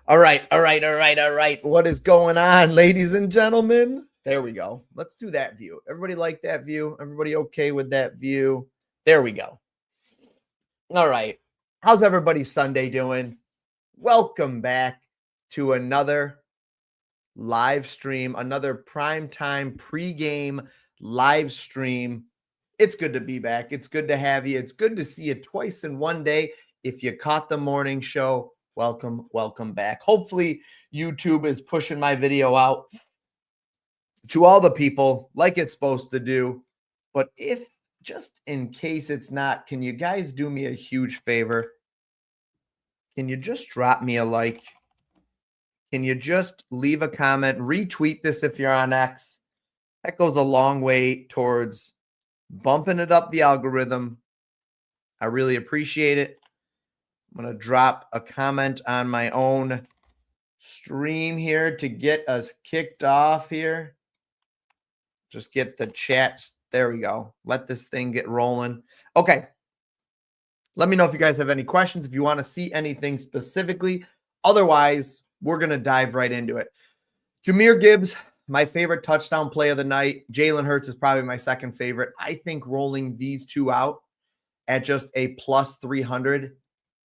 All right. What is going on, ladies and gentlemen? There we go. Let's do that view. Everybody like that view? Everybody okay with that view? There we go. All right. How's everybody's Sunday doing? Welcome back to another live stream, another primetime pregame live stream. It's good to be back. It's good to have you. It's good to see you twice in one day. If you caught the morning show, welcome back. Hopefully YouTube is pushing my video out to all the people like it's supposed to do. But if just in case it's not, can you guys do me a huge favor? Can you just drop me a like? Can you just leave a comment? Retweet this if you're on X. That goes a long way towards bumping it up the algorithm. I really appreciate it. I'm going to drop a comment on my own stream here to get us kicked off here. Just get the chats. There we go. Let this thing get rolling. Okay. Let me know if you guys have any questions, if you want to see anything specifically. Otherwise, we're going to dive right into it. Jahmyr Gibbs, my favorite touchdown play of the night. Jalen Hurts is probably my second favorite. I think rolling these two out at just a plus 300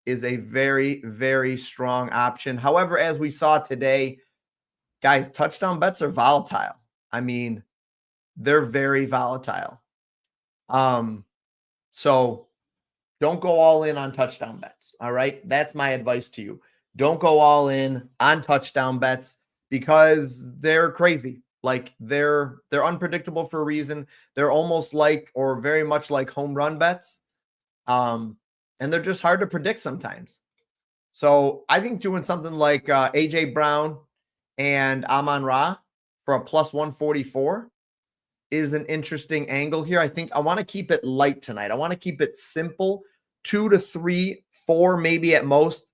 is a very, very strong option. However, as we saw today, guys, touchdown bets are volatile. I mean, they're very volatile. So don't go all in on touchdown bets. All right. That's my advice to you. Don't go all in on touchdown bets because they're crazy. Like they're unpredictable for a reason. They're almost like, or very much like home run bets. And they're just hard to predict sometimes. So I think doing something like AJ Brown and Amon-Ra for a plus 144 is an interesting angle here. I think I want to keep it light tonight. I want to keep it simple. 2 to 3, 4 maybe at most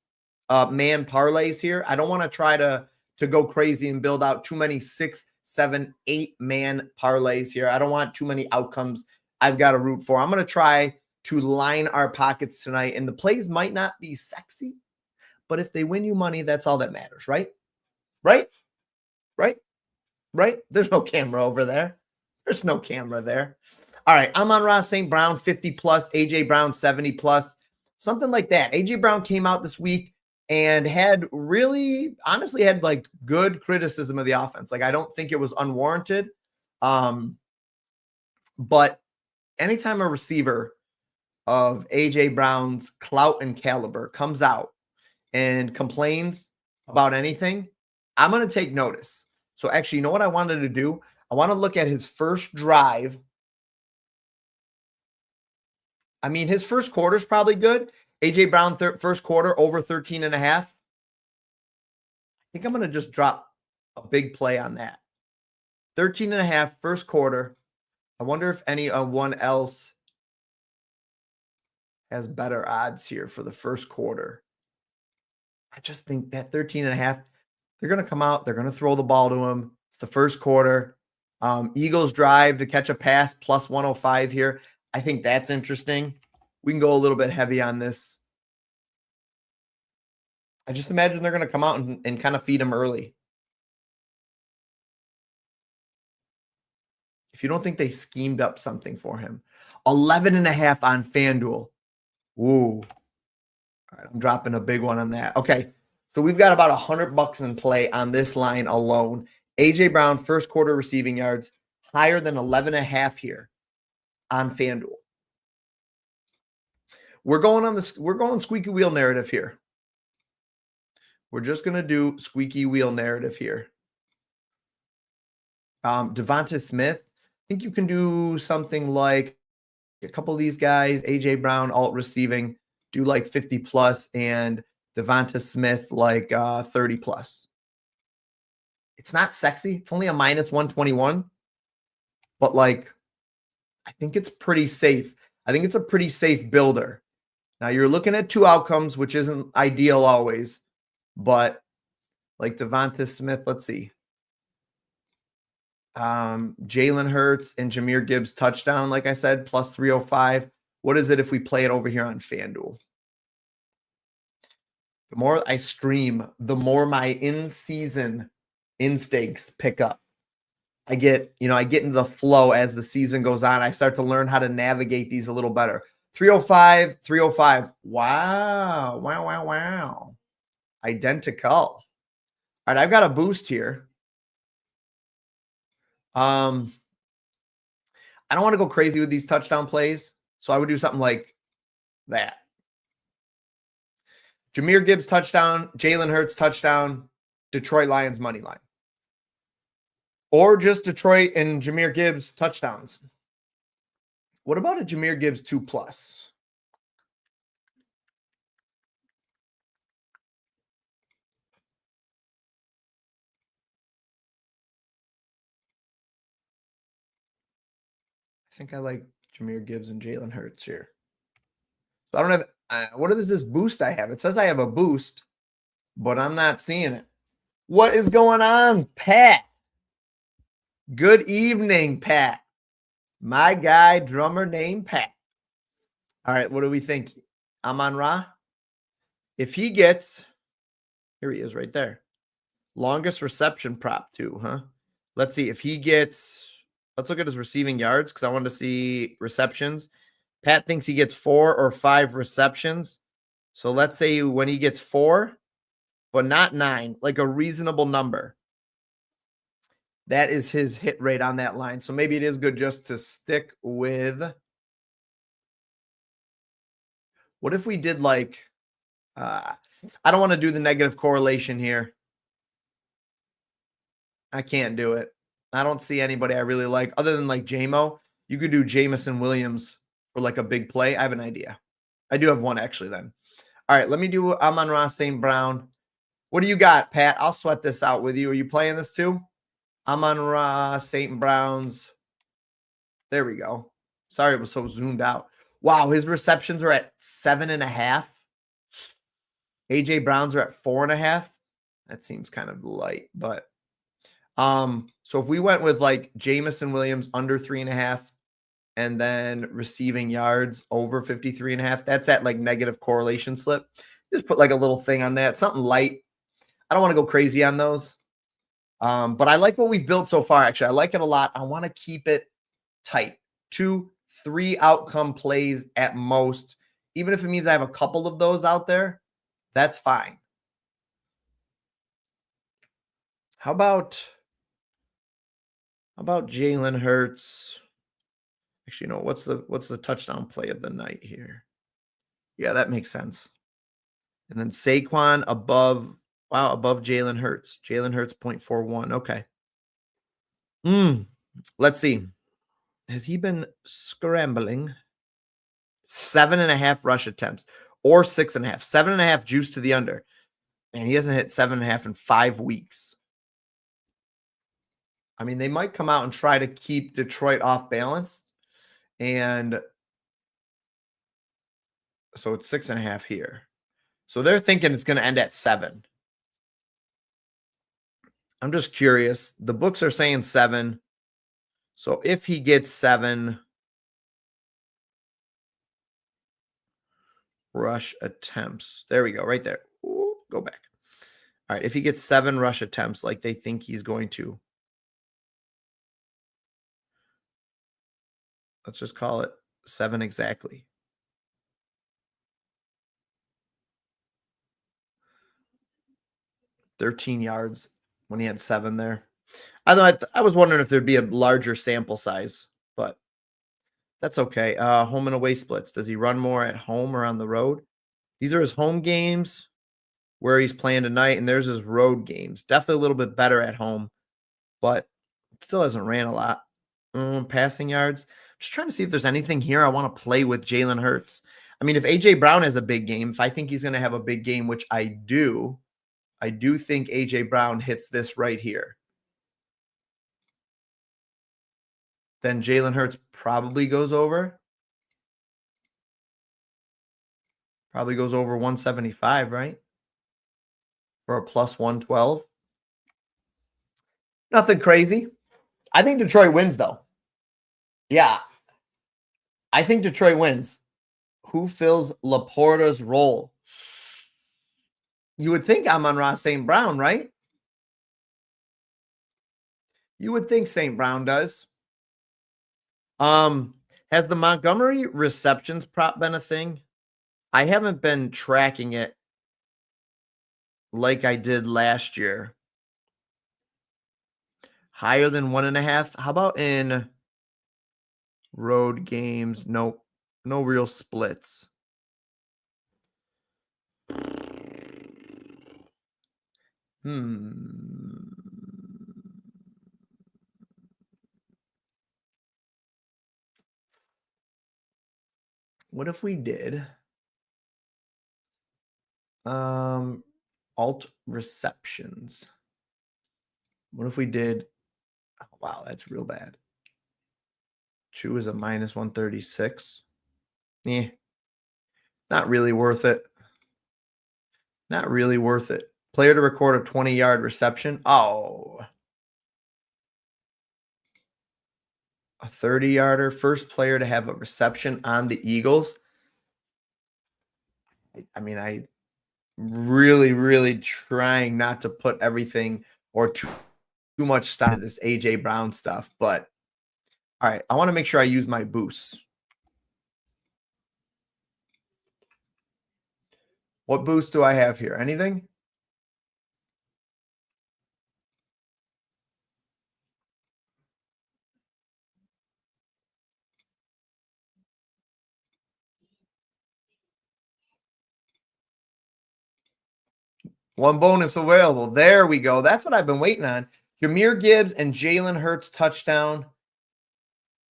man parlays here. I don't want to try to go crazy and build out too many 6, 7, 8 man parlays here. I don't want too many outcomes I've got to root for. I'm going to try to line our pockets tonight, and the plays might not be sexy, but if they win you money, that's all that matters, right? Right? There's no camera over there. There's no camera there. All right, Amon-Ra St. Brown 50 plus, AJ Brown 70 plus, something like that. AJ Brown came out this week and had really, honestly, had like good criticism of the offense. Like I don't think it was unwarranted, but anytime a receiver of AJ Brown's clout and caliber comes out and complains about anything, I'm going to take notice. So actually, you know what I wanted to do? I want to look at his first drive. I mean, his first quarter is probably good. AJ Brown first quarter over 13.5. I think I'm going to just drop a big play on that. 13.5 first quarter. I wonder if anyone else has better odds here for the first quarter. I just think that 13.5, they're going to come out. They're going to throw the ball to him. It's the first quarter. Eagles drive to catch a pass plus 105 here. I think that's interesting. We can go a little bit heavy on this. I just imagine they're going to come out and kind of feed him early. If you don't think they schemed up something for him. 11.5 on FanDuel. Ooh. All right, I'm dropping a big one on that. Okay, so we've got about $100 in play on this line alone. AJ Brown, first quarter receiving yards, higher than 11.5 here on FanDuel. We're going squeaky wheel narrative here. We're just going to do squeaky wheel narrative here. Devonta Smith, I think you can do something like a couple of these guys, AJ Brown, alt receiving, do like 50 plus, and Devonta Smith like 30 plus. It's not sexy. It's only a minus 121, but like, I think it's pretty safe. I think it's a pretty safe builder. Now you're looking at 2 outcomes, which isn't ideal always, but like Devonta Smith, let's see. Jalen Hurts and Jahmyr Gibbs touchdown, like I said, plus 305. What is it if we play it over here on FanDuel? The more I stream, the more my in-season instincts pick up. I get into the flow as the season goes on. I start to learn how to navigate these a little better. 305, 305. Wow. Wow, wow, wow. Identical. All right, I've got a boost here. I don't want to go crazy with these touchdown plays, so I would do something like that. Jahmyr Gibbs touchdown, Jalen Hurts touchdown, Detroit Lions money line. Or just Detroit and Jahmyr Gibbs touchdowns. What about a Jahmyr Gibbs 2+? I think I like Jahmyr Gibbs and Jalen Hurts here. So I don't have, what is this boost I have? It says I have a boost, but I'm not seeing it. What is going on, Pat? Good evening, Pat. My guy, drummer named Pat. All right, what do we think? Amon-Ra? If he gets, here he is right there. Longest reception prop too, huh? Let's see if he gets, let's look at his receiving yards because I wanted to see receptions. Pat thinks he gets 4 or 5 receptions. So let's say when he gets 4, but not 9, like a reasonable number. That is his hit rate on that line. So maybe it is good just to stick with. What if we did like, I don't want to do the negative correlation here. I can't do it. I don't see anybody I really like other than like JMO. You could do Jamison Williams for like a big play. I have an idea. I do have one actually then. All right, let me do Amon-Ra St. Brown. What do you got, Pat? I'll sweat this out with you. Are you playing this too? Amon-Ra St. Brown's. There we go. Sorry it was so zoomed out. Wow, his receptions are at 7.5. AJ Brown's are at 4.5. That seems kind of light, but so if we went with like Jamison Williams under 3.5 and then receiving yards over 53.5, that's at like negative correlation slip. Just put like a little thing on that, something light. I don't want to go crazy on those. But I like what we've built so far. Actually, I like it a lot. I want to keep it tight. 2, 3 outcome plays at most. Even if it means I have a couple of those out there, that's fine. How about Jalen Hurts? Actually, no, what's the touchdown play of the night here? Yeah, that makes sense. And then Saquon above Jalen Hurts. Jalen Hurts 0.41. Okay. Let's see. Has he been scrambling? 7.5 rush attempts or 6.5. 7.5 juice to the under. And he hasn't hit 7.5 in 5 weeks. I mean, they might come out and try to keep Detroit off balance. And so it's 6.5 here. So they're thinking it's going to end at 7. I'm just curious. The books are saying 7. So if he gets 7 rush attempts, there we go, right there. Ooh, go back. All right, if he gets 7 rush attempts like they think he's going to, let's just call it 7 exactly. 13 yards when he had 7 there. I was wondering if there'd be a larger sample size, but that's okay. Home and away splits. Does he run more at home or on the road? These are his home games where he's playing tonight, and there's his road games. Definitely a little bit better at home, but still hasn't ran a lot. Passing yards. Just trying to see if there's anything here I want to play with Jalen Hurts. I mean, if AJ Brown has a big game, if I think he's going to have a big game, which I do think AJ Brown hits this right here. Then Jalen Hurts probably goes over. Probably goes over 175, right? For a plus 112. Nothing crazy. I think Detroit wins, though. Yeah. I think Detroit wins. Who fills Laporta's role? You would think Amon-Ra St. Brown, right? You would think St. Brown does. Has the Montgomery receptions prop been a thing? I haven't been tracking it like I did last year. Higher than 1.5. How about in road games? Nope. No real splits. What if we did alt receptions? What if we did, oh, wow, that's real bad. 2 is a minus 136. Eh, not really worth it. Not really worth it. Player to record a 20-yard reception. Oh, a 30-yarder. First player to have a reception on the Eagles. I mean, I really trying not to put everything or too much stock in this AJ Brown stuff. But all right, I want to make sure I use my boosts. What boost do I have here? Anything? One bonus available. There we go. That's what I've been waiting on. Jahmyr Gibbs and Jalen Hurts touchdown.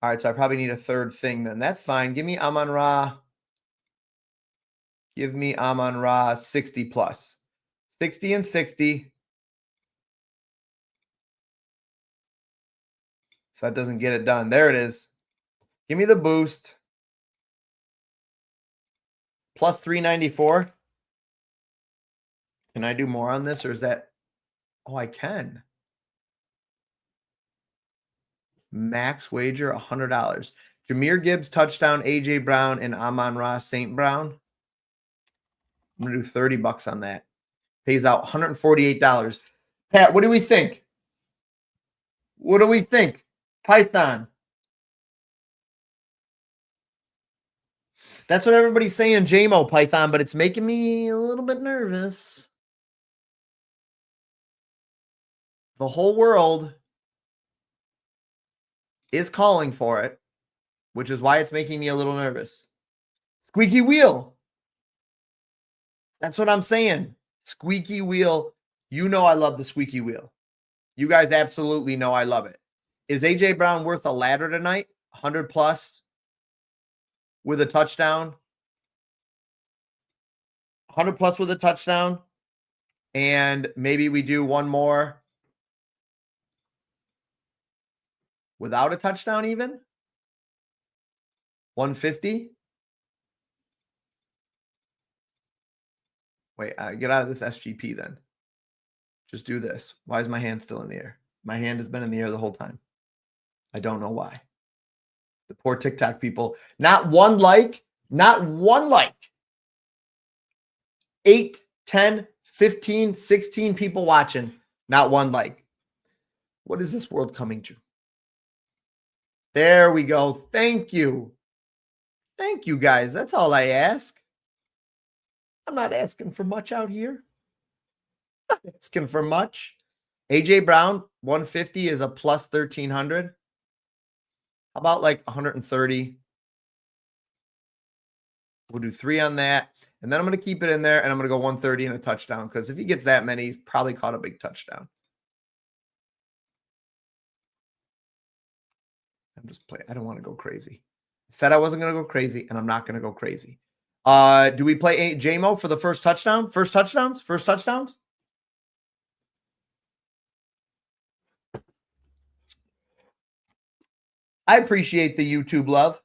All right, so I probably need a third thing then. That's fine. Give me Amon-Ra. Give me Amon-Ra 60 plus. 60 and 60. So that doesn't get it done. There it is. Give me the boost. Plus 394. Can I do more on this or is that? Oh, I can. Max wager $100. Jahmyr Gibbs touchdown, AJ Brown, and Amon-Ra St. Brown. I'm going to do 30 bucks on that. Pays out $148. Pat, what do we think? What do we think? Python. That's what everybody's saying, JMO Python, but it's making me a little bit nervous. The whole world is calling for it, which is why it's making me a little nervous. Squeaky wheel. That's what I'm saying. Squeaky wheel. You know I love the squeaky wheel. You guys absolutely know I love it. Is AJ Brown worth a ladder tonight? 100 plus with a touchdown. 100 plus with a touchdown. And maybe we do one more without a touchdown even. 150. Wait, get out of this SGP then. Just do this. Why is my hand still in the air? My hand has been in the air the whole time. I don't know why. The poor TikTok people. Not one like. Not one like. 8, 10, 15, 16 people watching. Not one like. What is this world coming to? There we go. Thank you. Thank you, guys. That's all I ask. I'm not asking for much out here. Not asking for much. AJ Brown, 150 is a plus 1,300. How about like 130? We'll do 3 on that. And then I'm going to keep it in there, and I'm going to go 130 and a touchdown because if he gets that many, he's probably caught a big touchdown. I'm just playing. I don't want to go crazy. I said I wasn't going to go crazy, and I'm not going to go crazy. Do we play JMO for the first touchdown? First touchdowns? First touchdowns? I appreciate the YouTube love.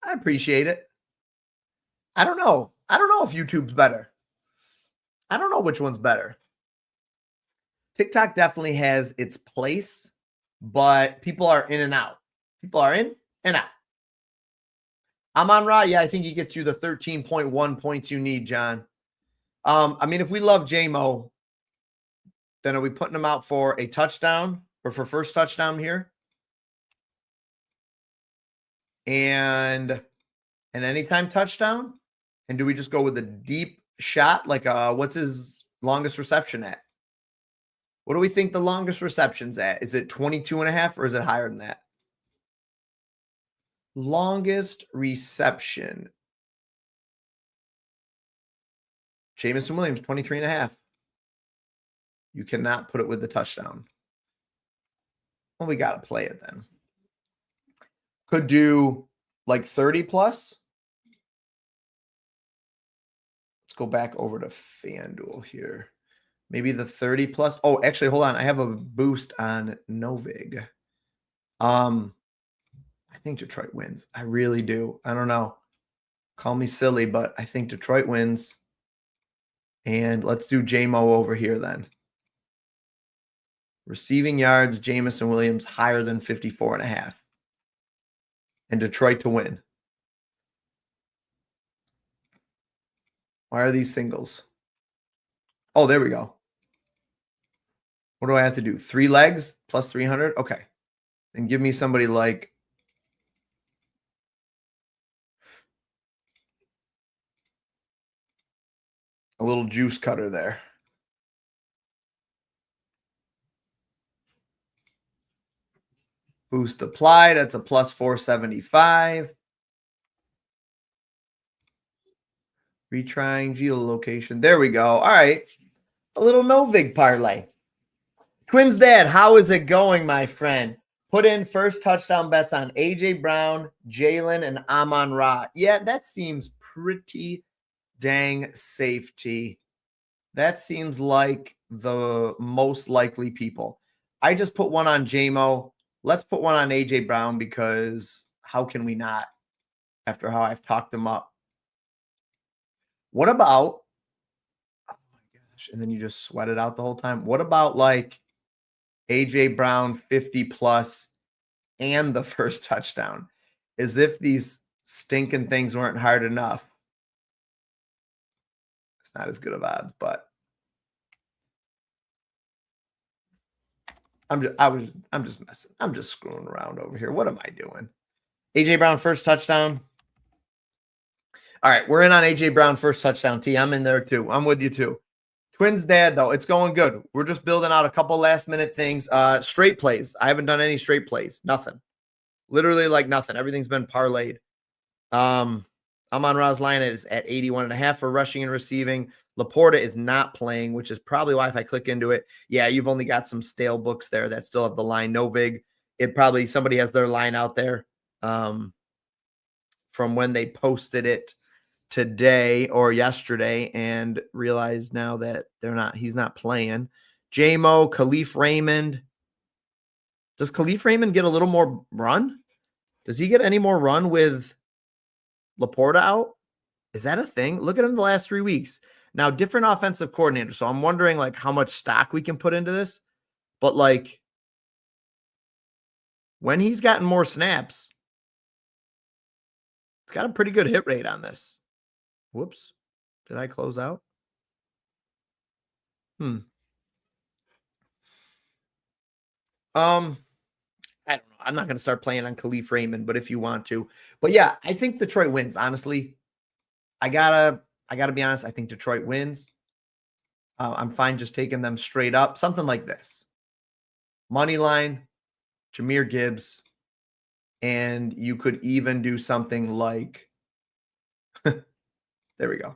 I appreciate it. I don't know. I don't know if YouTube's better. I don't know which one's better. TikTok definitely has its place, but people are in and out. People are in and out. Amon-Ra, yeah, I think he gets you the 13.1 points you need, John. I mean, if we love JMO, then are we putting him out for a touchdown or for first touchdown here? And an anytime touchdown? And do we just go with a deep shot? Like, what's his longest reception at? What do we think the longest reception's at? Is it 22.5 or is it higher than that? Longest reception. Jameson Williams, 23.5. You cannot put it with the touchdown. Well, we got to play it then. Could do like 30 plus. Let's go back over to FanDuel here. Maybe the 30 plus. Oh, actually, hold on. I have a boost on Novig. I think Detroit wins. I really do. I don't know. Call me silly, but I think Detroit wins. And let's do JMO over here then. Receiving yards, Jameson Williams higher than 54.5. And Detroit to win. Why are these singles? Oh, there we go. What do I have to do? 3 legs plus 300? Okay. And give me somebody like a little juice cutter there. Boost applied. That's a plus 475. Retrying geolocation. There we go. All right. A little Novig parlay. Twins Dad, how is it going, my friend? Put in first touchdown bets on A.J. Brown, Jalen, and Amon-Ra. Yeah, that seems pretty dang safe, T. That seems like the most likely people. I just put one on JMO. Let's put one on A.J. Brown because how can we not after how I've talked him up? What about, oh my gosh, and then you just sweat it out the whole time. What about like A.J. Brown 50 plus and the first touchdown? As if these stinking things weren't hard enough. It's not as good of odds, but I'm just messing. I'm just screwing around over here. What am I doing? A.J. Brown first touchdown. All right, we're in on A.J. Brown first touchdown. T, I'm in there too. I'm with you too. Twins Dad, though, it's going good. We're just building out a couple last-minute things. Straight plays. I haven't done any straight plays. Nothing. Literally like nothing. Everything's been parlayed. Amon-Ra's line is at 81.5 for rushing and receiving. Laporta is not playing, which is probably why if I click into it, yeah, you've only got some stale books there that still have the line. Novig, it probably somebody has their line out there from when they posted it today or yesterday and realized now that he's not playing. JMO, Khalif Raymond. Does Khalif Raymond get a little more run? Does he get any more run with Laporta out? Is that a thing? Look at him the last 3 weeks. Now, different offensive coordinator. So I'm wondering like how much stock we can put into this. But like when he's gotten more snaps, it's got a pretty good hit rate on this. Whoops. Did I close out? I don't know. I'm not going to start playing on Khalif Raymond, but if you want to. But yeah, I think Detroit wins. Honestly, I gotta be honest. I think Detroit wins. I'm fine just taking them straight up. Something like this. Money line, Jahmyr Gibbs. And you could even do something like, there we go.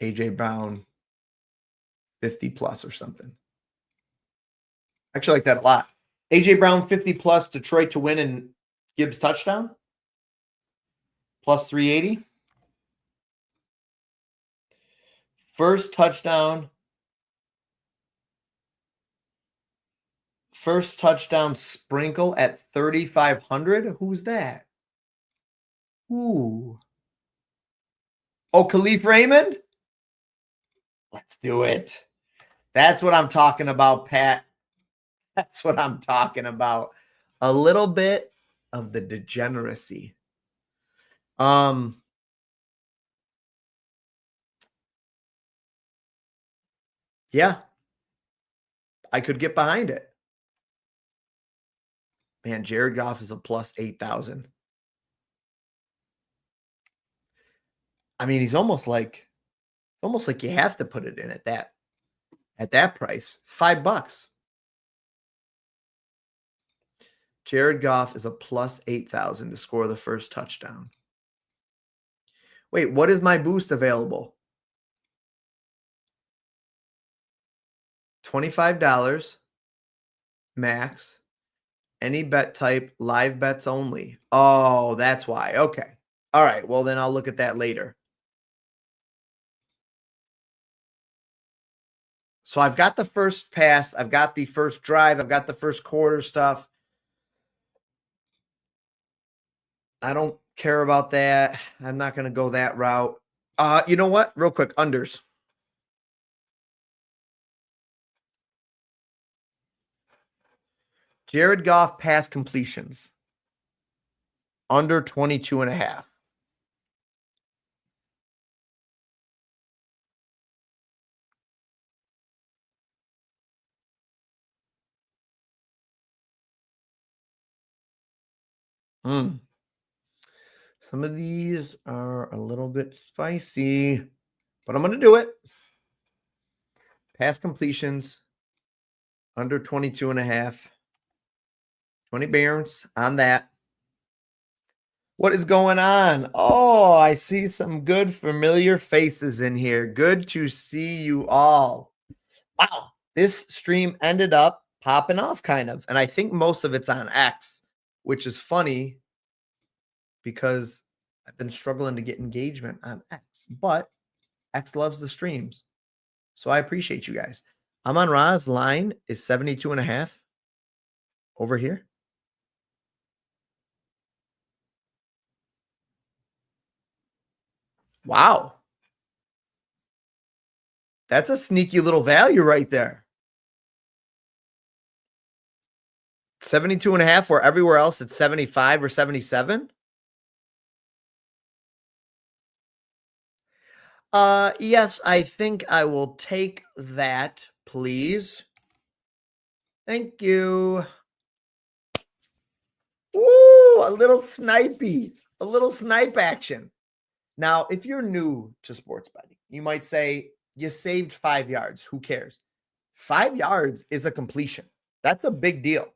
A.J. Brown, 50 plus or something. Actually like that a lot. A.J. Brown, 50 plus, Detroit to win and Gibbs touchdown. Plus 380. First touchdown sprinkle at 3,500. Who's that? Ooh. Oh, Khalif Raymond? Let's do it. That's what I'm talking about, Pat. That's what I'm talking about. A little bit of the degeneracy. Um, yeah, I could get behind it. Man, Jared Goff is a plus 8,000. I mean, he's almost like you have to put it in at that price. It's $5. Jared Goff is a plus 8,000 to score the first touchdown. Wait, what is my boost available? $25 max. Any bet type, live bets only. Oh, that's why. Okay. All right. Well, then I'll look at that later. So I've got the first pass, I've got the first drive, I've got the first quarter stuff. I don't care about that. I'm not going to go that route. You know what? Real quick, unders. Jared Goff pass completions. Under 22 and a half. Some of these are a little bit spicy, but I'm going to do it. Pass completions under 22 and a half. 20 Barons on that. What is going on? Oh, I see some good familiar faces in here. Good to see you all. Wow. This stream ended up popping off kind of. And I think most of it's on X, which is funny because I've been struggling to get engagement on X, but X loves the streams. So I appreciate you guys. Amon Ra's line is 72 and a half over here. Wow. That's a sneaky little value right there. 72 and a half, where everywhere else it's 75 or 77. Yes, I think I will take that, please. Thank you. Ooh, a little snipey, a little snipe action. Now, if you're new to sports betting, you might say you saved 5 yards. Who cares? 5 yards is a completion. That's a big deal.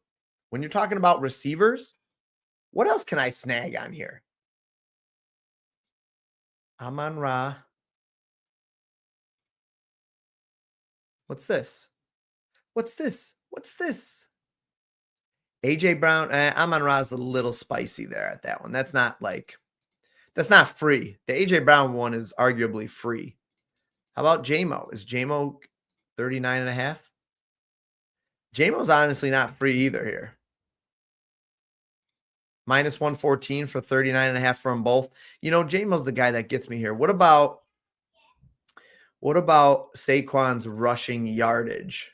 When you're talking about receivers, what else can I snag on here? Amon Ra. What's this? What's this? What's this? AJ Brown. Amon Ra is a little spicy there at that one. That's not free. The AJ Brown one is arguably free. How about JMO? Is JMO 39 and a half? JMO's honestly not free either here. Minus 114 for 39 and a half from both. You know, JMO's the guy that gets me here. What about Saquon's rushing yardage?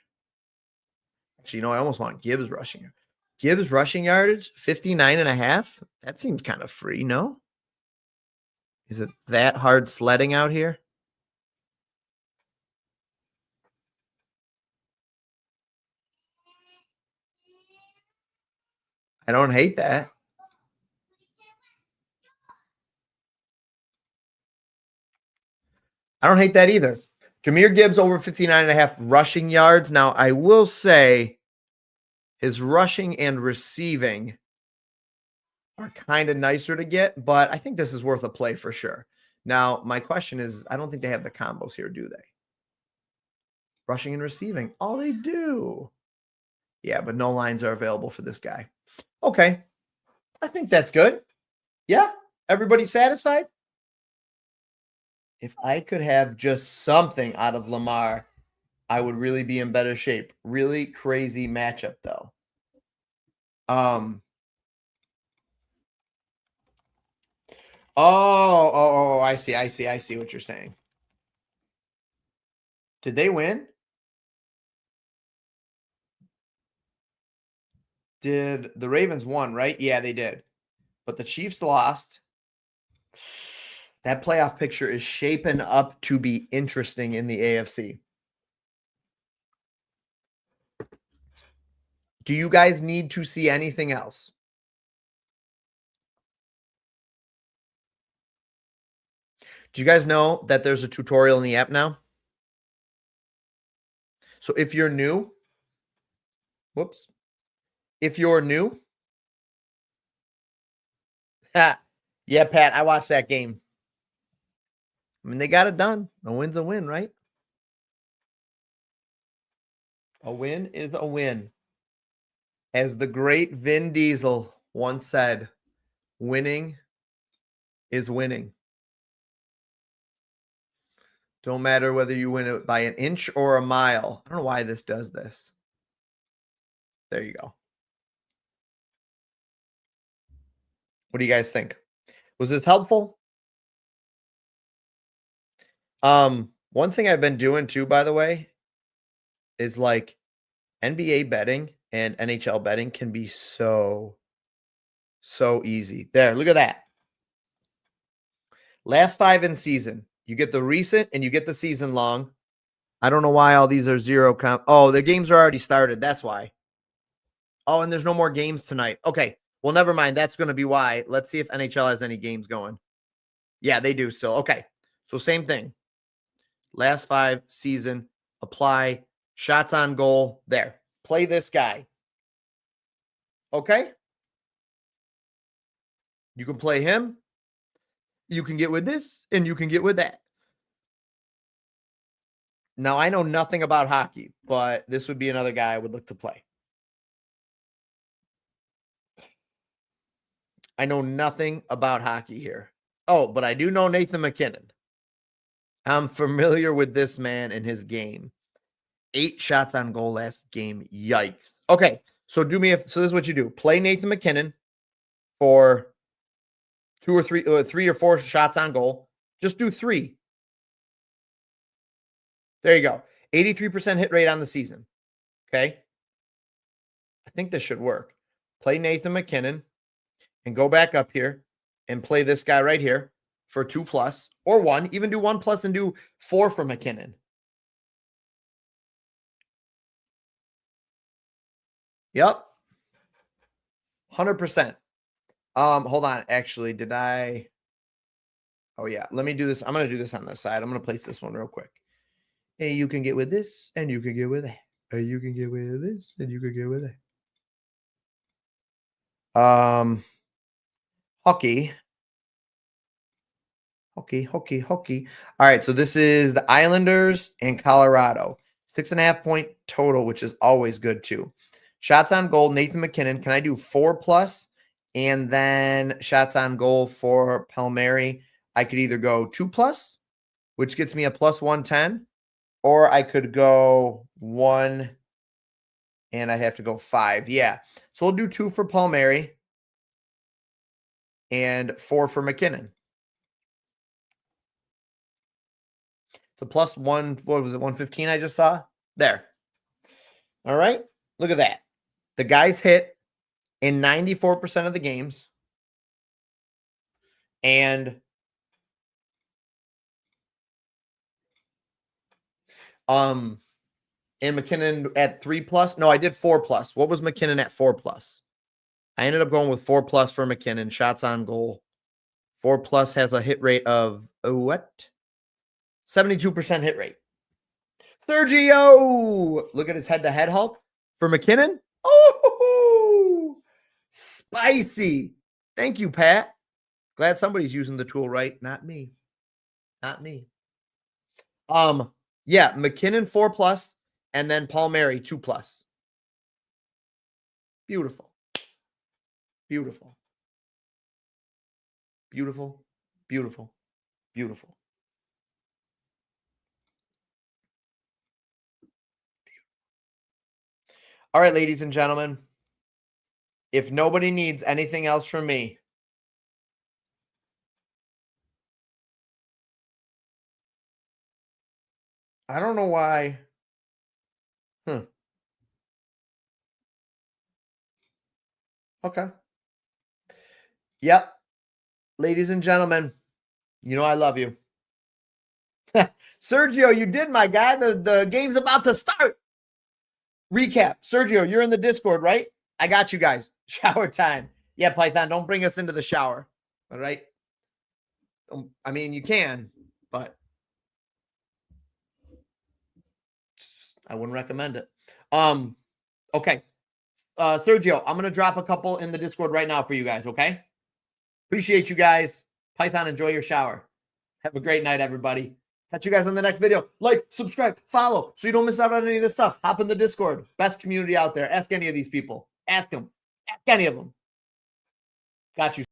Actually, you know, I almost want Gibbs rushing. Gibbs rushing yardage, 59 and a half. That seems kind of free, no? Is it that hard sledding out here? I don't hate that. I don't hate that either. Jahmyr Gibbs over 59 and a half rushing yards. Now, I will say his rushing and receiving are kind of nicer to get, but I think this is worth a play for sure. Now, my question is, I don't think they have the combos here, do they? Rushing and receiving. Oh, they do. Yeah, but no lines are available for this guy. Okay. I think that's good. Yeah. Everybody satisfied? If I could have just something out of Lamar, I would really be in better shape. Really crazy matchup, though. Oh, I see what you're saying. Did they win? Did the Ravens won, right? Yeah, they did. But the Chiefs lost. That playoff picture is shaping up to be interesting in the AFC. Do you guys need to see anything else? Do you guys know that there's a tutorial in the app now? So if you're new, whoops. If you're new, yeah, Pat, I watched that game. I mean, they got it done. A win's a win, right? A win is a win. As the great Vin Diesel once said, winning is winning. Don't matter whether you win it by an inch or a mile. I don't know why this does this. There you go. What do you guys think? Was this helpful? One thing I've been doing too, by the way, is like NBA betting and NHL betting can be so easy. There, look at that. Last 5 in season. You get the recent and you get the season long. I don't know why all these are zero count. Oh, the games are already started. That's why. Oh, and there's no more games tonight. Okay. Well, never mind. That's going to be why. Let's see if NHL has any games going. Yeah, they do still. Okay. So same thing. Last 5 season, apply, shots on goal. There. Play this guy. Okay? You can play him. You can get with this and you can get with that. Now, I know nothing about hockey, but this would be another guy I would look to play. I know nothing about hockey here. Oh, but I do know Nathan McKinnon. I'm familiar with this man and his game. 8 shots on goal last game. Yikes. Okay, so this is what you do. Play Nathan McKinnon for 2 or 3 3 or 4 shots on goal. Just do 3. There you go. 83% hit rate on the season. Okay? I think this should work. Play Nathan McKinnon and go back up here and play this guy right here for 2+ or 1. Even do 1+ and do 4 for McKinnon. Yep. 100%. Hold on. Actually, did I? Oh, yeah. Let me do this. I'm going to do this on this side. I'm going to place this one real quick. Hey, you can get with this and you can get with that. Hey, you can get with this and you can get with that. Hockey. Hockey. All right. So this is the Islanders and Colorado. 6.5-point total, which is always good too. Shots on goal, Nathan McKinnon. Can I do 4+? And then shots on goal for Palmieri. I could either go 2+, which gets me a +110, or I could go 1 and I'd have to go 5. Yeah. So we'll do 2 for Palmieri and 4 for McKinnon. It's a +1. What was it? 115 I just saw? There. All right. Look at that. The guys hit in 94% of the games. And and McKinnon at 3+. No, I did 4+. What was McKinnon at 4+? I ended up going with 4+ for McKinnon. Shots on goal. 4+ has a hit rate of what? 72% hit rate. Sergio! Look at his head-to-head Hulk for McKinnon. Oh, spicy. Thank you, Pat. Glad somebody's using the tool right. Not me. Not me. Yeah, McKinnon 4+, and then Palmieri 2+. Beautiful. Beautiful. Beautiful. Beautiful. Beautiful. All right, ladies and gentlemen. If nobody needs anything else from me, I don't know why. Okay. Yep. Ladies and gentlemen, you know I love you. Sergio, you did, my guy. The game's about to start. Recap. Sergio, you're in the Discord, right? I got you guys. Shower time. Yeah, Python, don't bring us into the shower. All right. I mean, you can, but I wouldn't recommend it. Okay. Sergio, I'm gonna drop a couple in the Discord right now for you guys, okay? Appreciate you guys. Python, enjoy your shower. Have a great night, everybody. Catch you guys on the next video. Like, subscribe, follow, so you don't miss out on any of this stuff. Hop in the Discord. Best community out there. Ask any of these people. Ask them. Ask any of them. Got you.